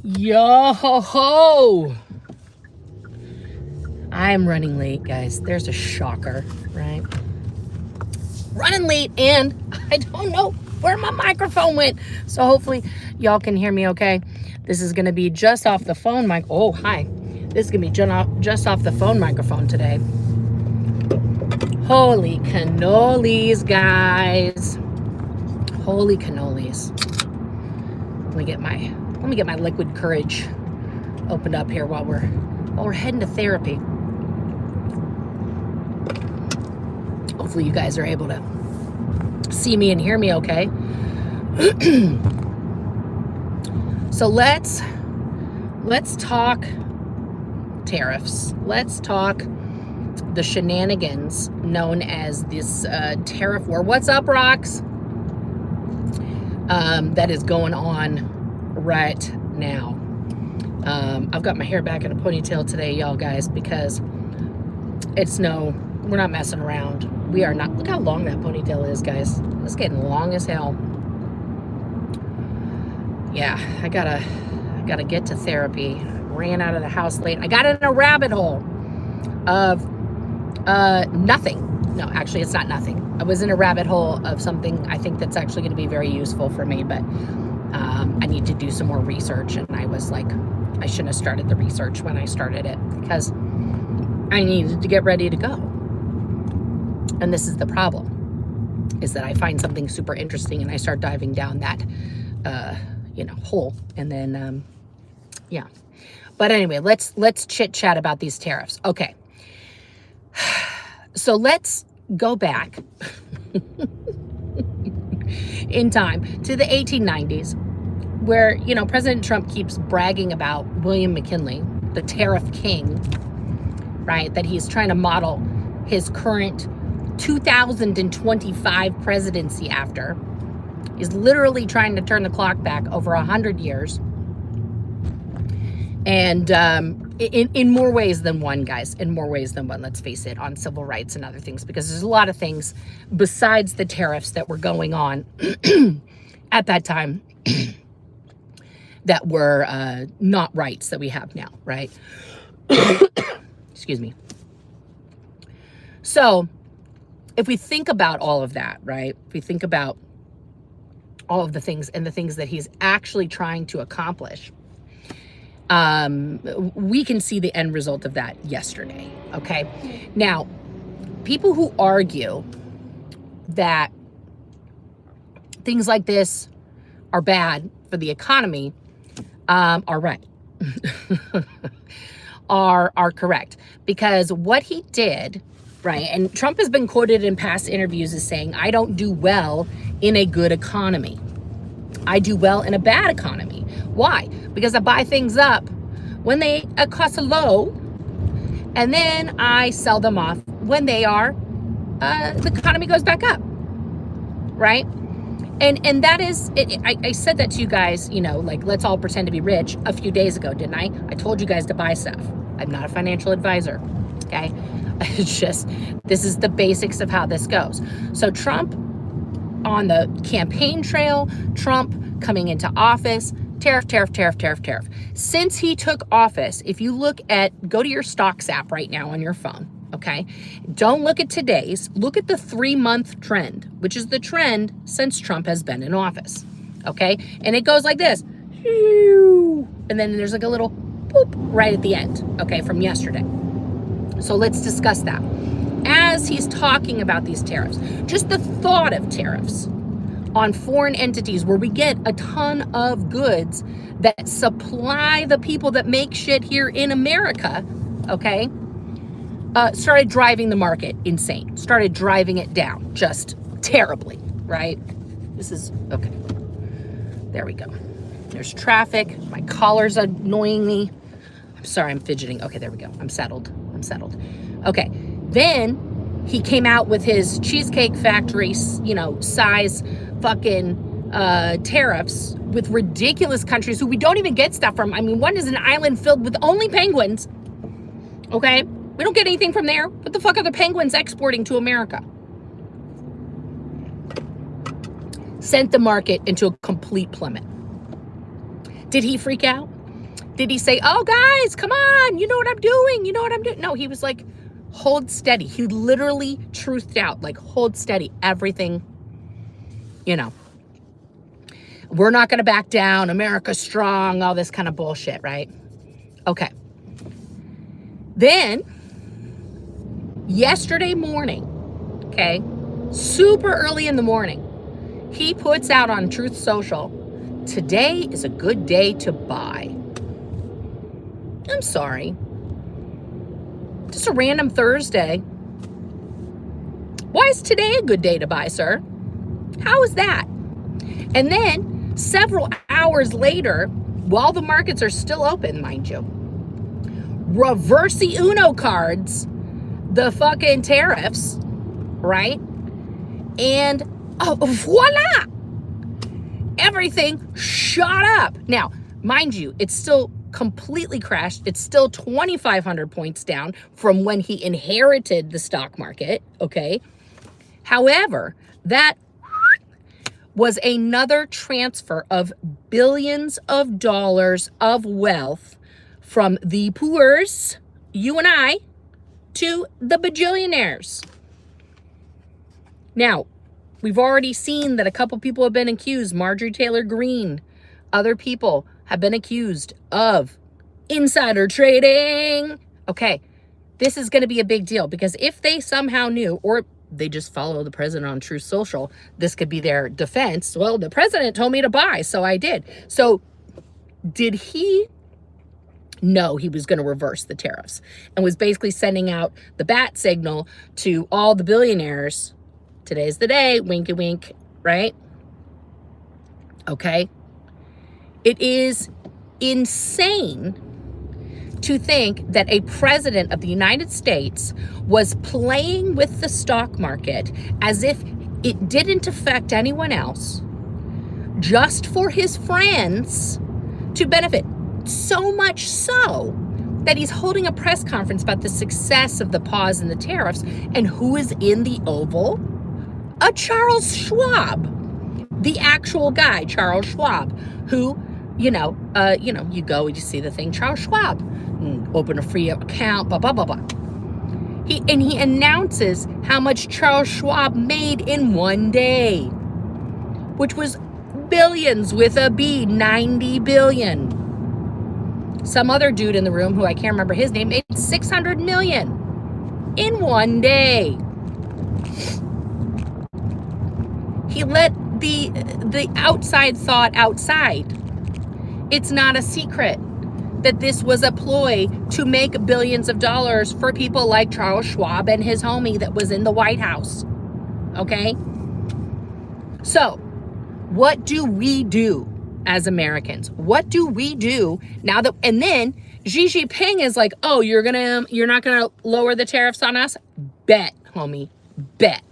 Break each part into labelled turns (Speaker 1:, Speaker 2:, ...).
Speaker 1: Yo ho ho! I'm running late, guys. There's a shocker, right? Running late, and I don't know where my microphone went. So hopefully y'all can hear me okay. This is gonna be just off the phone mic. Oh, hi. This is gonna be just off the phone microphone today. Holy cannolis, guys. Holy cannolis. Let me get my liquid courage opened up here while we're heading to therapy. Hopefully you guys are able to see me and hear me okay. So let's talk tariffs. Let's talk the shenanigans known as this tariff war. What's up, Rocks? That is going on right now. I've got my hair back in a ponytail today, y'all guys, because we're not messing around. We are not. Look how long that ponytail is, guys. It's getting long as hell. Yeah, I gotta get to therapy. Ran out of the house late. I got in a rabbit hole of nothing. No, actually, it's not nothing. I was in a rabbit hole of something I think that's actually going to be very useful for me, but I need to do some more research. And I was like, I shouldn't have started the research when I started it because I needed to get ready to go. And this is the problem, is that I find something super interesting and I start diving down that, hole. And then, yeah. But anyway, let's chit chat about these tariffs. Okay. So let's go back in time to the 1890s, where, President Trump keeps bragging about William McKinley, the tariff king, right? That he's trying to model his current 2025 presidency after. He's literally trying to turn the clock back over 100 years. And in more ways than one, guys, in more ways than one, let's face it, on civil rights and other things, because there's a lot of things besides the tariffs that were going on at that time that were not rights that we have now, right? Excuse me. So if we think about all of that, right? If we think about all of the things and the things that he's actually trying to accomplish, we can see the end result of that yesterday, okay? Now, people who argue that things like this are bad for the economy are right, are correct. Because what he did, right, and Trump has been quoted in past interviews as saying, I don't do well in a good economy. I do well in a bad economy. Why? Because I buy things up when they cost a low, and then I sell them off when they are, the economy goes back up, right? And that is, I said that to you guys, like, let's all pretend to be rich a few days ago, didn't I? I told you guys to buy stuff. I'm not a financial advisor, okay? It's just, this is the basics of how this goes. So Trump on the campaign trail, Trump coming into office, tariff. Since he took office, if you go to your stocks app right now on your phone, okay? Don't look at today's, look at the 3-month trend, which is the trend since Trump has been in office, okay? And it goes like this, and then there's like a little boop right at the end, okay, from yesterday. So let's discuss that. As he's talking about these tariffs, just the thought of tariffs on foreign entities where we get a ton of goods that supply the people that make shit here in America, okay, started driving the market insane, started driving it down just terribly, right? This is, okay, there we go. There's traffic, my collar's annoying me. I'm sorry, I'm fidgeting. Okay, there we go, I'm settled. Okay, then he came out with his Cheesecake Factory, size fucking tariffs with ridiculous countries who we don't even get stuff from. I mean, one is an island filled with only penguins, okay? We don't get anything from there. What the fuck are the penguins exporting to America? Sent the market into a complete plummet. Did he freak out? Did he say, oh, guys, come on, you know what I'm doing? You know what I'm doing? No, he was like, hold steady. He literally truthed out, like, hold steady. Everything, you know, we're not going to back down. America's strong, all this kind of bullshit, right? Okay. Then, yesterday morning, okay, super early in the morning, he puts out on Truth Social, today is a good day to buy. I'm sorry. Just a random Thursday. Why is today a good day to buy, sir? How is that? And then several hours later, while the markets are still open, mind you, reverse Uno cards, the fucking tariffs, right? And oh, voila! Everything shot up. Now, mind you, it's still completely crashed. It's still 2,500 points down from when he inherited the stock market, okay? However, that was another transfer of billions of dollars of wealth from the poors, you and I, to the bajillionaires. Now, we've already seen that a couple people have been accused. Marjorie Taylor Greene, other people have been accused of insider trading. Okay, this is going to be a big deal because if they somehow knew, or they just follow the president on Truth Social, this could be their defense. Well, the president told me to buy, so I did. So did he know he was going to reverse the tariffs and was basically sending out the bat signal to all the billionaires? Today's the day, winky wink, right? Okay. It is insane to think that a president of the United States was playing with the stock market as if it didn't affect anyone else, just for his friends to benefit. So much so that he's holding a press conference about the success of the pause in the tariffs. And who is in the Oval? A Charles Schwab, the actual guy, Charles Schwab, who, you go and you see the thing, Charles Schwab, open a free account, blah, blah, blah, blah. He announces how much Charles Schwab made in one day, which was billions with a B, 90 billion. Some other dude in the room, who I can't remember his name, made 600 million in one day. He let the outside thought outside. It's not a secret that this was a ploy to make billions of dollars for people like Charles Schwab and his homie that was in the White House. Okay? So, what do we do as Americans? What do we do now that, and then Xi Jinping is like, oh, you're not gonna lower the tariffs on us? Bet, homie, bet.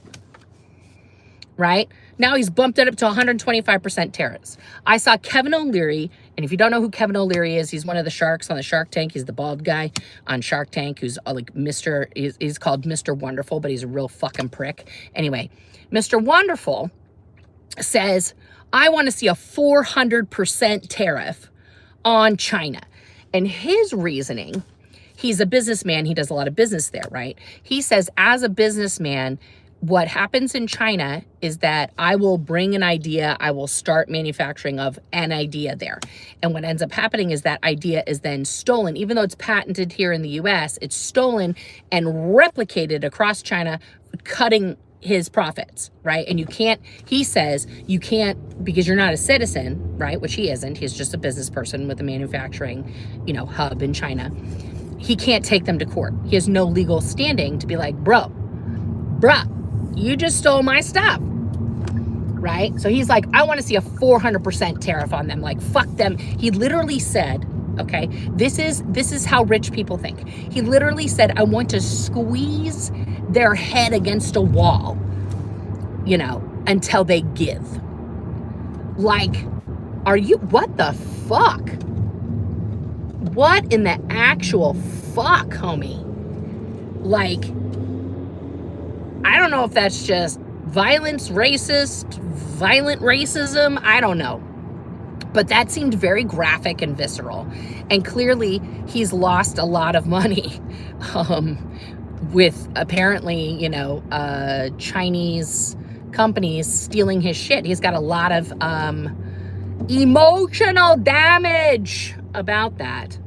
Speaker 1: Right? Now he's bumped it up to 125% tariffs. I saw Kevin O'Leary, and if you don't know who Kevin O'Leary is, he's one of the sharks on the Shark Tank. He's the bald guy on Shark Tank who's like he's called Mr. Wonderful, but he's a real fucking prick. Anyway, Mr. Wonderful says, I want to see a 400% tariff on China. And his reasoning, he's a businessman. He does a lot of business there, right? He says, as a businessman, what happens in China is that I will bring an idea, I will start manufacturing of an idea there. And what ends up happening is that idea is then stolen. Even though it's patented here in the US, it's stolen and replicated across China, cutting his profits, right? And you can't, he says, you can't, because you're not a citizen, right? Which he isn't. He's just a business person with a manufacturing, hub in China. He can't take them to court. He has no legal standing to be like, bruh, you just stole my stuff, right? So he's like, I want to see a 400% tariff on them. Like, fuck them. He literally said, okay, this is how rich people think. He literally said, I want to squeeze their head against a wall, until they give. Like, what the fuck? What in the actual fuck, homie? Like, I don't know if that's just violent racism. I don't know. But that seemed very graphic and visceral. And clearly he's lost a lot of money with apparently, Chinese companies stealing his shit. He's got a lot of emotional damage about that.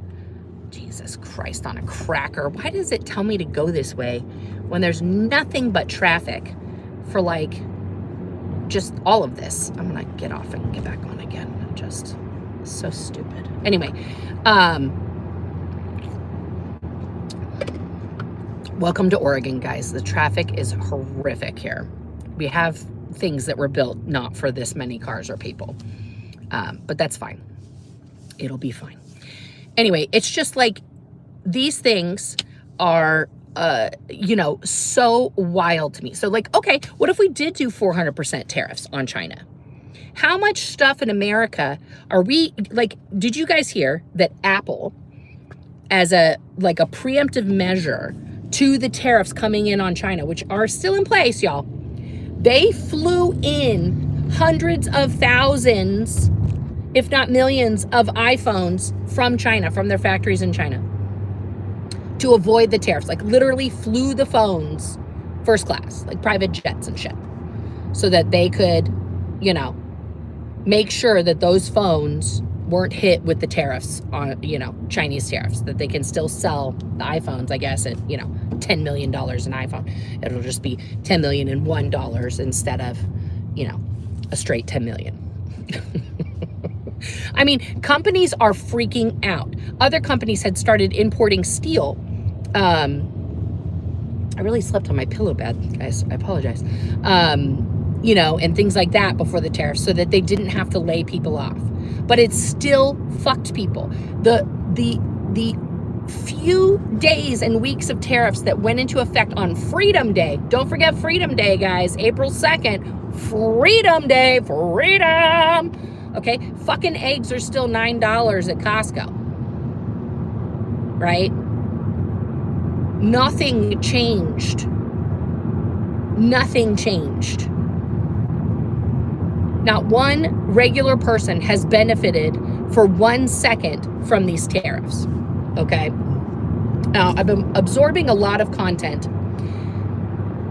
Speaker 1: Jesus Christ on a cracker. Why does it tell me to go this way when there's nothing but traffic for like just all of this? I'm gonna get off and get back on again. Just so stupid. Anyway, welcome to Oregon, guys. The traffic is horrific here. We have things that were built not for this many cars or people, but that's fine. It'll be fine. Anyway, it's just like these things are, so wild to me. So like, okay, what if we did do 400% tariffs on China? How much stuff in America are we, like, did you guys hear that Apple, as a preemptive measure to the tariffs coming in on China, which are still in place, y'all, they flew in hundreds of thousands, if not millions, of iPhones from China, from their factories in China, to avoid the tariffs. Like literally flew the phones first class, like private jets and shit, so that they could, make sure that those phones weren't hit with the tariffs on, Chinese tariffs, that they can still sell the iPhones, I guess, at, $10 million an iPhone. It'll just be $10,001 instead of, a straight 10 million. I mean, companies are freaking out. Other companies had started importing steel. I really slept on my pillow bed, guys. I apologize. And things like that before the tariffs, so that they didn't have to lay people off. But it still fucked people. The few days and weeks of tariffs that went into effect on Freedom Day. Don't forget Freedom Day, guys. April 2nd, Freedom Day, freedom. Okay, fucking eggs are still $9 at Costco, right? Nothing changed. Nothing changed. Not one regular person has benefited for 1 second from these tariffs, okay? Now, I've been absorbing a lot of content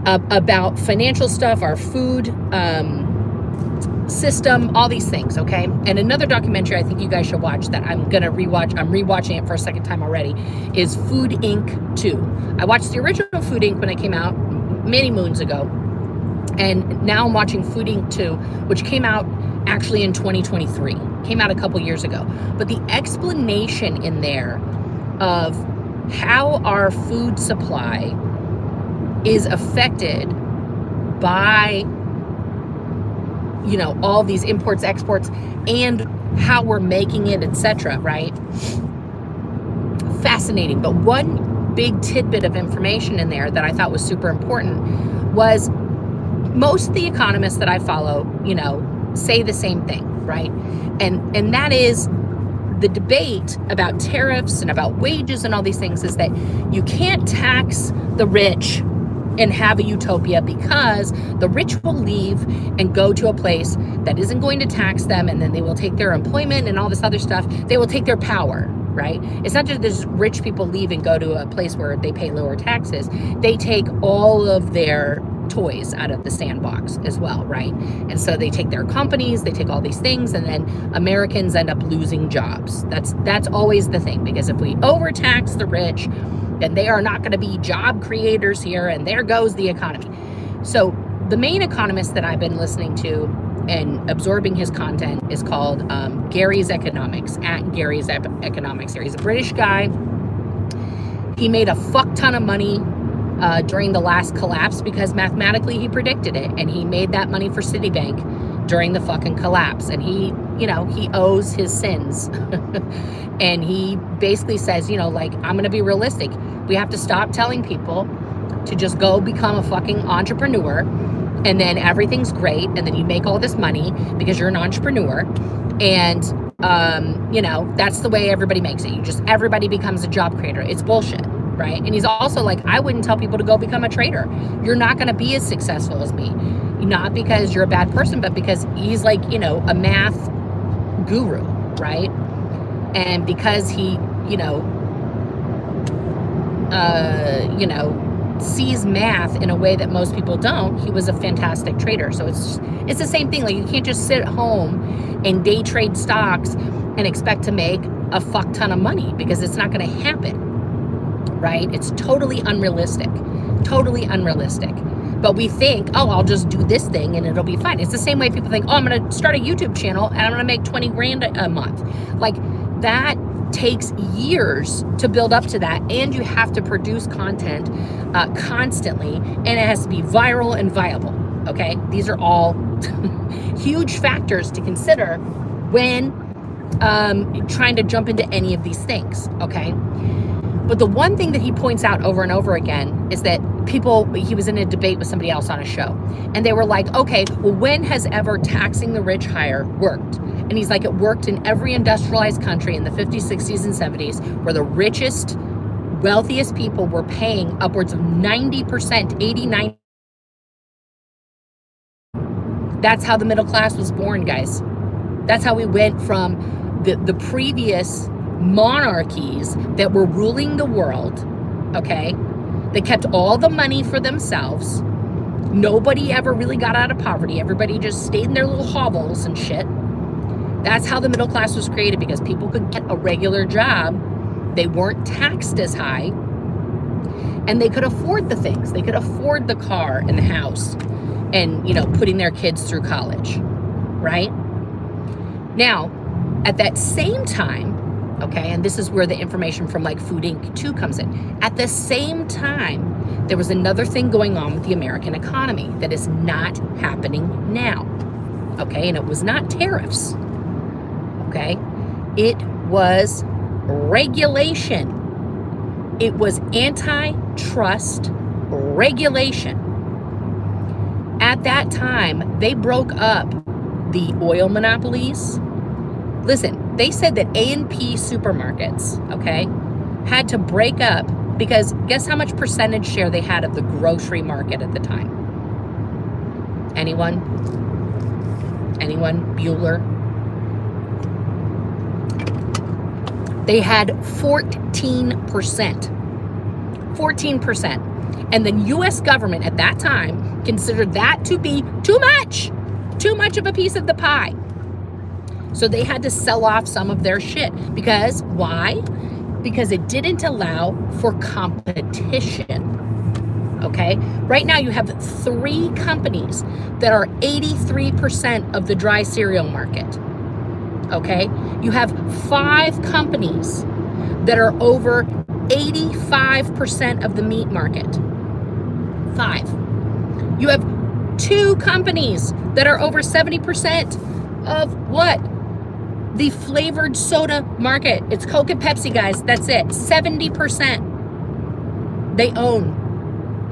Speaker 1: about financial stuff, our food system, all these things, okay? And another documentary I think you guys should watch that I'm gonna rewatch, I'm rewatching it for a second time already, is Food Inc. 2. I watched the original Food Inc. when it came out many moons ago. And now I'm watching Food Inc. 2, which came out actually in 2023. Came out a couple years ago. But the explanation in there of how our food supply is affected by, all these imports, exports, and how we're making it, etc., right? Fascinating. But one big tidbit of information in there that I thought was super important was most of the economists that I follow, say the same thing, right? And that is the debate about tariffs and about wages and all these things, is that you can't tax the rich and have a utopia, because the rich will leave and go to a place that isn't going to tax them, and then they will take their employment and all this other stuff. They will take their power, right? It's not just this rich people leave and go to a place where they pay lower taxes. They take all of their toys out of the sandbox as well, right? And so they take their companies, they take all these things, and then Americans end up losing jobs. That's always the thing, because if we overtax the rich, then they are not going to be job creators here, and there goes the economy. So the main economist that I've been listening to and absorbing his content is called Gary's Economics, at Gary's Economics here. He's a British guy. He made a fuck ton of money during the last collapse, because mathematically he predicted it, and he made that money for Citibank during the fucking collapse. And he owes his sins. And he basically says, I'm going to be realistic. We have to stop telling people to just go become a fucking entrepreneur, and then everything's great, and then you make all this money because you're an entrepreneur, and that's the way everybody makes it. Everybody becomes a job creator. It's bullshit, right? And he's also like, I wouldn't tell people to go become a trader. You're not going to be as successful as me, not because you're a bad person, but because he's like, a math guru, right? And because he, sees math in a way that most people don't, he was a fantastic trader. So it's the same thing. Like, you can't just sit at home and day trade stocks and expect to make a fuck ton of money, because it's not going to happen, right? It's totally unrealistic. But we think, oh, I'll just do this thing and it'll be fine. It's the same way people think, oh, I'm going to start a YouTube channel and I'm going to make 20 grand a month. Like, that takes years to build up to that, and you have to produce content constantly, and it has to be viral and viable. Okay, these are all huge factors to consider when trying to jump into any of these things. Okay, but the one thing that he points out over and over again is that he was in a debate with somebody else on a show, and they were like, okay, well, when has ever taxing the rich higher worked? And he's like, it worked in every industrialized country in the 50s, 60s, and 70s, where the richest, wealthiest people were paying upwards of 90%, 89. That's how the middle class was born, guys. That's how we went from the previous monarchies that were ruling the world, okay? They kept all the money for themselves. Nobody ever really got out of poverty. Everybody just stayed in their little hovels and shit. That's how the middle class was created, because people could get a regular job. They weren't taxed as high, and they could afford the things. They could afford the car and the house and, putting their kids through college, right? Now, at that same time, okay, and this is where the information from like Food Inc. 2 comes in. At the same time, there was another thing going on with the American economy that is not happening now, okay? And it was not tariffs, okay? It was regulation. It was antitrust regulation. At that time, they broke up the oil monopolies. Listen, they said that A&P supermarkets, okay, had to break up because guess how much percentage share they had of the grocery market at the time? Anyone? Bueller? They had 14%. 14%. And the U.S. government at that time considered that to be too much of a piece of the pie. So they had to sell off some of their shit. Because why? Because it didn't allow for competition. Okay? Right now you have 3 companies that are 83% of the dry cereal market. Okay? You have 5 companies that are over 85% of the meat market. 5. You have 2 companies that are over 70% of what? The flavored soda market. It's Coke and Pepsi, guys. That's it. 70% they own.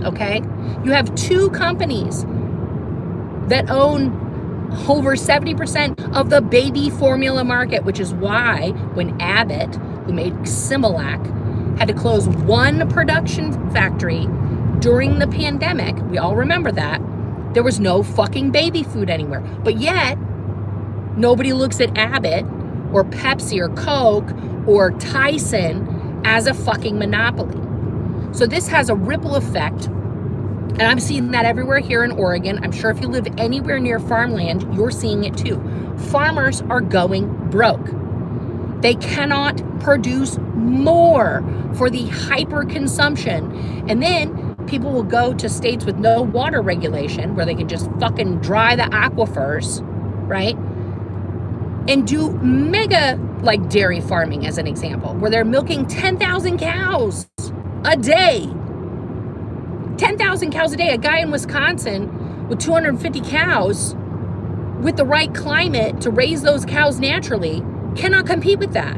Speaker 1: Okay? You have 2 companies that own over 70% of the baby formula market, which is why when Abbott, who made Similac, had to close 1 production factory during the pandemic, we all remember that, there was no fucking baby food anywhere. But yet, nobody looks at Abbott or Pepsi or Coke or Tyson as a fucking monopoly. So this has a ripple effect, and I'm seeing that everywhere here in Oregon. I'm sure if you live anywhere near farmland, you're seeing it too. Farmers are going broke. They cannot produce more for the hyper consumption. And then people will go to states with no water regulation where they can just fucking dry the aquifers, right? And do mega like dairy farming as an example, where they're milking 10,000 cows a day. 10,000 cows a day. A guy in Wisconsin with 250 cows with the right climate to raise those cows naturally cannot compete with that,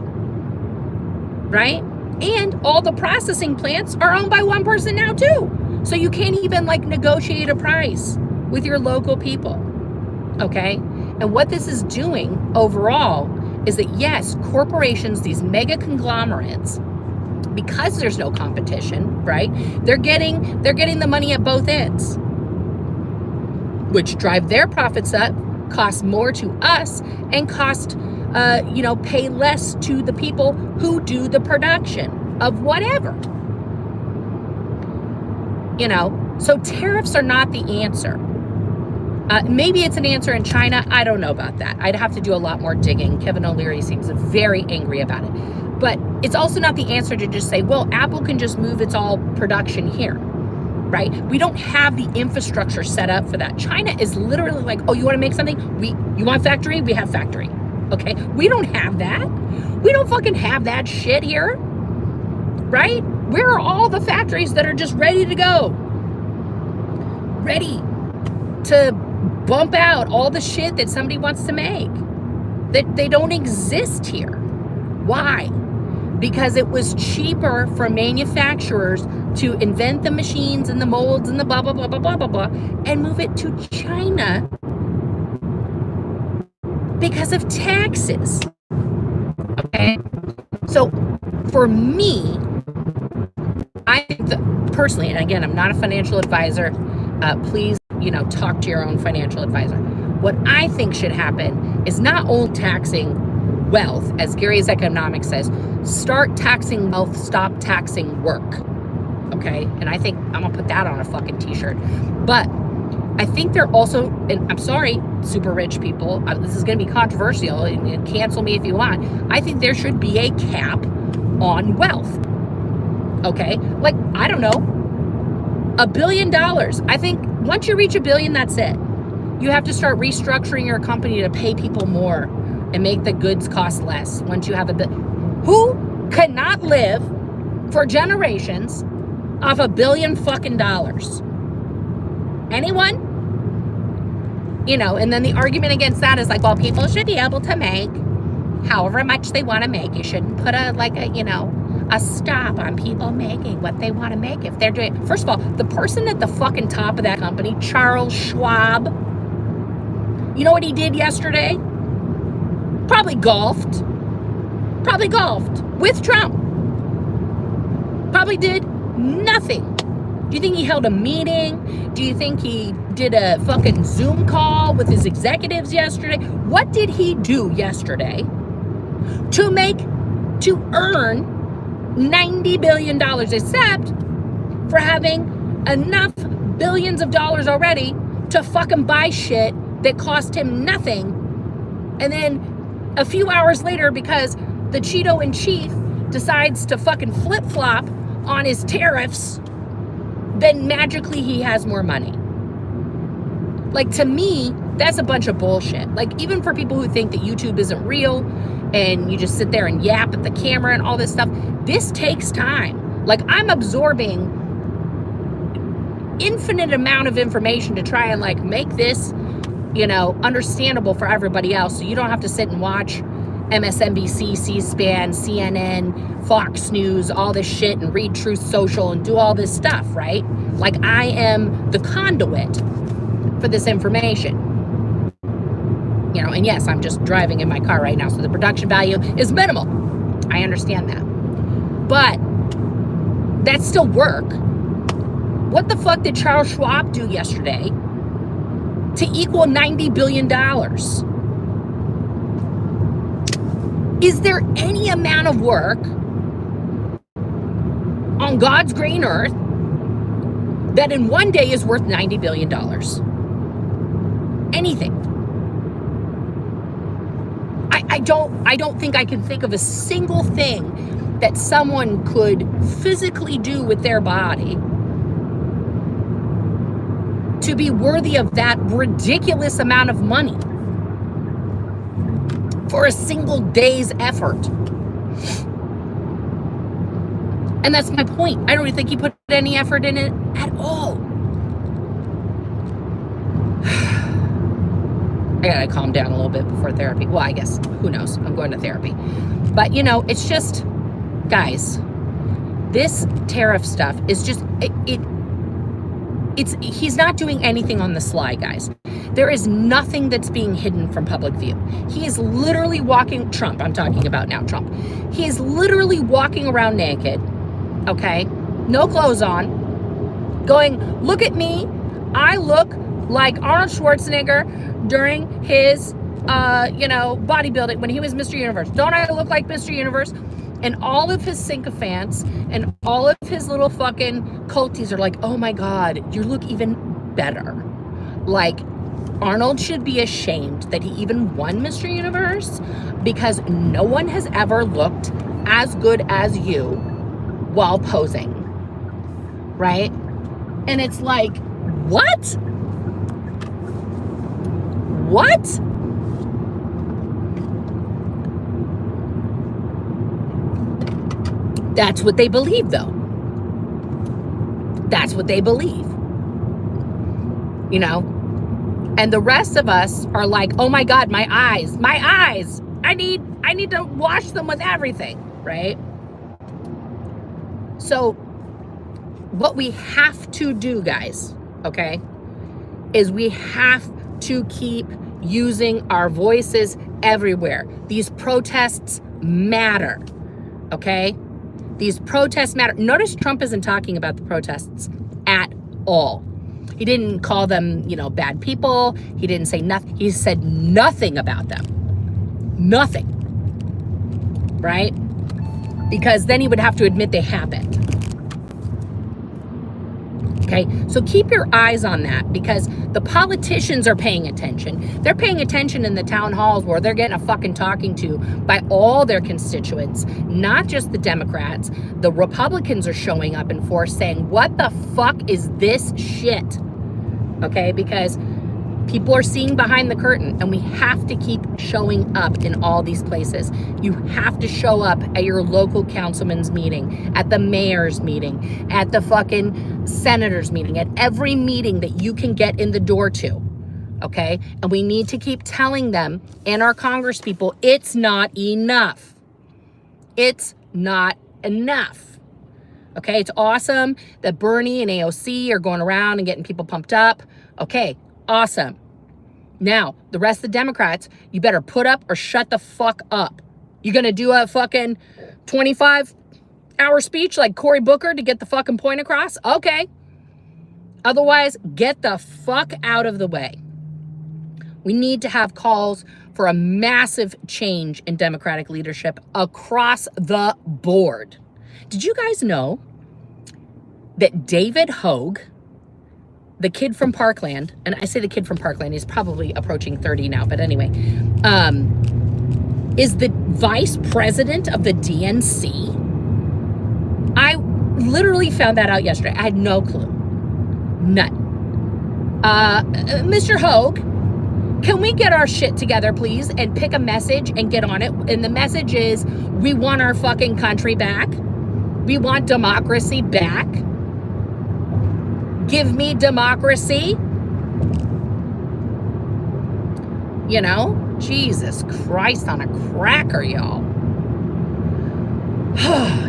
Speaker 1: right? And all the processing plants are owned by one person now too. So you can't even like negotiate a price with your local people, okay? And what this is doing overall is that yes, corporations, these mega conglomerates, because there's no competition, right? They're getting the money at both ends, which drive their profits up, cost more to us, and cost pay less to the people who do the production of whatever. So tariffs are not the answer. Maybe it's an answer in China. I don't know about that. I'd have to do a lot more digging. Kevin O'Leary seems very angry about it. But it's also not the answer to just say, well, Apple can just move its all production here, right? We don't have the infrastructure set up for that. China is literally like, oh, you want to make something? You want factory? We have factory. Okay? We don't have that. We don't fucking have that shit here, right? Where are all the factories that are just ready to go? Ready to bump out all the shit that somebody wants to make. That they don't exist here. Why? Because it was cheaper for manufacturers to invent the machines and the molds and the blah, blah, blah, blah, blah, blah, blah, and move it to China because of taxes. Okay? So for me, I think personally, and again, I'm not a financial advisor, please, talk to your own financial advisor. What I think should happen is not only taxing wealth, as Gary's economics says, start taxing wealth, stop taxing work. Okay? And I think I'm gonna put that on a fucking t-shirt. But I think they're also, and I'm sorry, super rich people, this is gonna be controversial, and cancel me if you want. I think there should be a cap on wealth. Okay? Like, I don't know, $1 billion. I think once you reach $1 billion, that's it. You have to start restructuring your company to pay people more and make the goods cost less once you have $1 billion. Who cannot live for generations off $1 billion fucking dollars? Anyone? And then the argument against that is like, well, people should be able to make however much they want to make. You shouldn't put a stop on people making what they want to make if they're doing. First of all, the person at the fucking top of that company, Charles Schwab, you know what he did yesterday? Probably golfed with Trump. Probably did nothing. Do you think he held a meeting? Do you think he did a fucking Zoom call with his executives yesterday? What did he do yesterday to earn $90 billion, except for having enough billions of dollars already to fucking buy shit that cost him nothing? And then a few hours later, because the Cheeto-in-Chief decides to fucking flip-flop on his tariffs, then magically he has more money. Like, to me, that's a bunch of bullshit. Like, even for people who think that YouTube isn't real and you just sit there and yap at the camera and all this stuff, this takes time. Like, I'm absorbing infinite amount of information to try and like make this, understandable for everybody else. So you don't have to sit and watch MSNBC, C-SPAN, CNN, Fox News, all this shit, and read Truth Social and do all this stuff, right? Like, I am the conduit for this information. And yes, I'm just driving in my car right now, so the production value is minimal. I understand that. But that's still work. What the fuck did Charles Schwab do yesterday to equal $90 billion? Is there any amount of work on God's green earth that in one day is worth $90 billion? Anything. I don't think I can think of a single thing that someone could physically do with their body to be worthy of that ridiculous amount of money for a single day's effort. And that's my point. I don't even think he put any effort in it at all. I gotta calm down a little bit before therapy. Well, I guess, who knows? I'm going to therapy. But, it's just, guys, this tariff stuff is just, he's not doing anything on the sly, guys. There is nothing that's being hidden from public view. He is literally walking, Trump, I'm talking about now, Trump. He is literally walking around naked, okay? No clothes on, going, look at me, I look like Arnold Schwarzenegger during his bodybuilding, when he was Mr. Universe. Don't I look like Mr. Universe? And all of his sycophants and all of his little fucking culties are like, oh my God, you look even better. Like, Arnold should be ashamed that he even won Mr. Universe, because no one has ever looked as good as you while posing, right? And it's like, what? What? That's what they believe, though. That's what they believe. You know? And the rest of us are like, oh my God, my eyes. I need to wash them with everything, right? So what we have to do, guys, okay, is we have to keep using our voices everywhere. These protests matter, okay? These protests matter. Notice Trump isn't talking about the protests at all. He didn't call them, bad people. He didn't say nothing. He said nothing about them. Nothing. Right? Because then he would have to admit they happened. Okay? So keep your eyes on that, because the politicians are paying attention. They're paying attention in the town halls where they're getting a fucking talking to by all their constituents, not just the Democrats. The Republicans are showing up in force saying, what the fuck is this shit? Okay? Because people are seeing behind the curtain, and we have to keep showing up in all these places. You have to show up at your local councilman's meeting, at the mayor's meeting, at the fucking senator's meeting, at every meeting that you can get in the door to, okay? And we need to keep telling them and our congresspeople, it's not enough. It's not enough. Okay, it's awesome that Bernie and AOC are going around and getting people pumped up. Okay, awesome. Now, the rest of the Democrats, you better put up or shut the fuck up. You gonna do a fucking 25-hour speech like Cory Booker to get the fucking point across? Okay. Otherwise, get the fuck out of the way. We need to have calls for a massive change in Democratic leadership across the board. Did you guys know that David Hogue, the kid from Parkland, and I say the kid from Parkland, he's probably approaching 30 now, but anyway, is the vice president of the DNC? I literally found that out yesterday. I had no clue. None. Mr. Hogue, can we get our shit together, please, and pick a message and get on it? And the message is, we want our fucking country back. We want democracy back. Give me democracy. Jesus Christ on a cracker, y'all.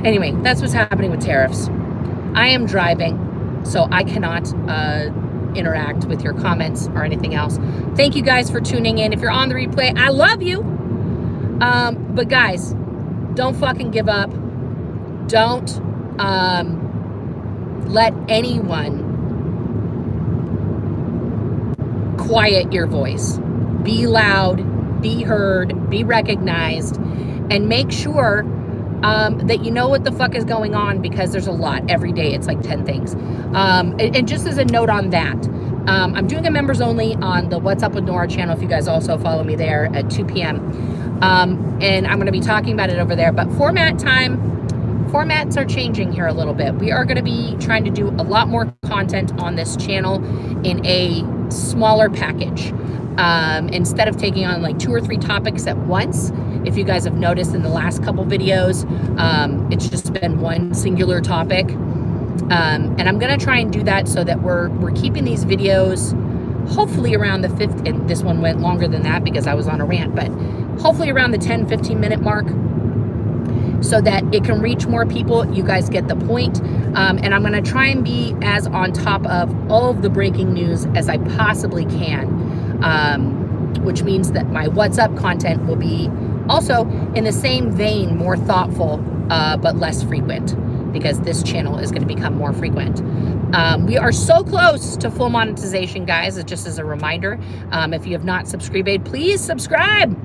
Speaker 1: Anyway, that's what's happening with tariffs. I am driving, so I cannot interact with your comments or anything else. Thank you guys for tuning in. If you're on the replay, I love you. But guys, don't fucking give up. Don't let anyone quiet your voice. Be loud, be heard, be recognized, and make sure that you know what the fuck is going on, because there's a lot every day. It's like 10 things. And just as a note on that, I'm doing a members only on the What's Up with Nora channel, if you guys also follow me there, at 2 p.m. And I'm going to be talking about it over there. But formats are changing here a little bit. We are going to be trying to do a lot more content on this channel in a smaller package. Instead of taking on like 2 or 3 topics at once. If you guys have noticed in the last couple videos, it's just been one singular topic. And I'm going to try and do that so that we're keeping these videos hopefully around the 5th, and this one went longer than that because I was on a rant, but hopefully around the 10-15 minute mark, so that it can reach more people. You guys get the point. And I'm going to try and be as on top of all of the breaking news as I possibly can, which means that my What's Up content will be also in the same vein, more thoughtful, but less frequent, because this channel is going to become more frequent. We are so close to full monetization, guys. It's just as a reminder, if you have not subscribed, please subscribe.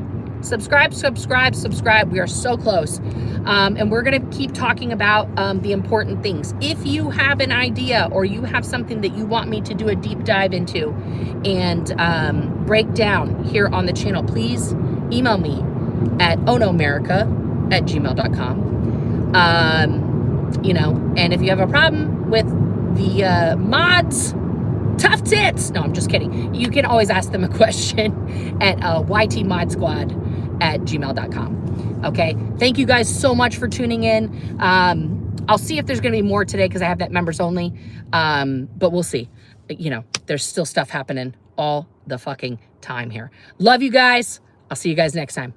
Speaker 1: Subscribe. We are so close. And we're going to keep talking about the important things. If you have an idea or you have something that you want me to do a deep dive into and break down here on the channel, please email me at onomerica@gmail.com. You know, and if you have a problem with the mods, tough tits. No, I'm just kidding. You can always ask them a question at ytmodsquad@gmail.com. Okay. Thank you guys so much for tuning in. I'll see if there's going to be more today because I have that members only. But we'll see. You know, there's still stuff happening all the fucking time here. Love you guys. I'll see you guys next time.